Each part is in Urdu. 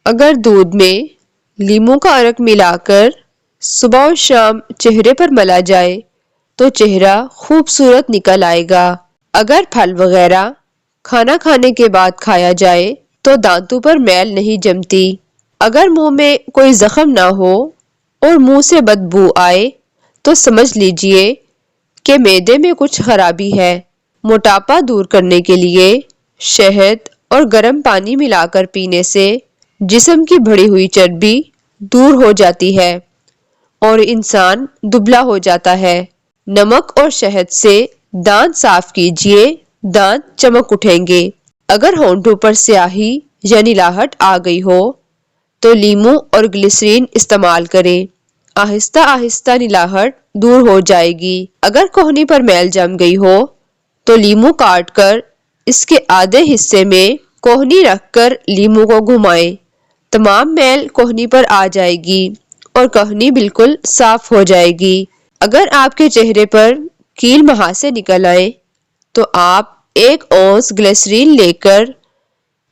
اگر دودھ میں لیموں کا عرق ملا کر صبح و شام چہرے پر ملا جائے تو چہرہ خوبصورت نکل آئے گا۔ اگر پھل وغیرہ کھانا کھانے کے بعد کھایا جائے تو دانتوں پر میل نہیں جمتی۔ اگر منہ میں کوئی زخم نہ ہو اور منہ سے بدبو آئے تو سمجھ لیجئے کہ معدے میں کچھ خرابی ہے۔ موٹاپا دور کرنے کے لیے شہد اور گرم پانی ملا کر پینے سے جسم کی بڑھی ہوئی چربی دور ہو جاتی ہے اور انسان دبلا ہو جاتا ہے۔ نمک اور شہد سے دانت صاف کیجئے، دانت چمک اٹھیں گے۔ اگر ہونٹوں پر سیاہی یا نلاہٹ آ گئی ہو تو لیموں اور گلیسرین استعمال کریں، آہستہ آہستہ نلاہٹ دور ہو جائے گی۔ اگر کہنی پر میل جم گئی ہو تو لیموں کاٹ کر اس کے آدھے حصے میں کہنی رکھ کر لیموں کو گھمائیں، تمام میل کہنی پر آ جائے گی اور کہنی بالکل صاف ہو جائے گی۔ اگر آپ کے چہرے پر کیل مہاسے نکل آئے تو آپ 1 اونس گلیسرین لے کر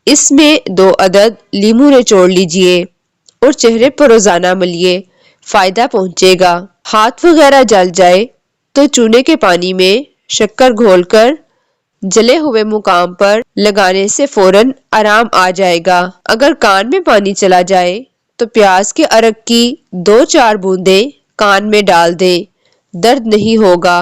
اس میں 2 عدد لیموں نچوڑ لیجئے اور چہرے پر روزانہ ملیے، فائدہ پہنچے گا۔ ہاتھ وغیرہ جل جائے تو چونے کے پانی میں شکر گھول کر جلے ہوئے مقام پر لگانے سے فوراً آرام آ جائے گا۔ اگر کان میں پانی چلا جائے تو پیاز کے عرق کی 2-4 بوندیں کان میں ڈال دیں، درد نہیں ہوگا۔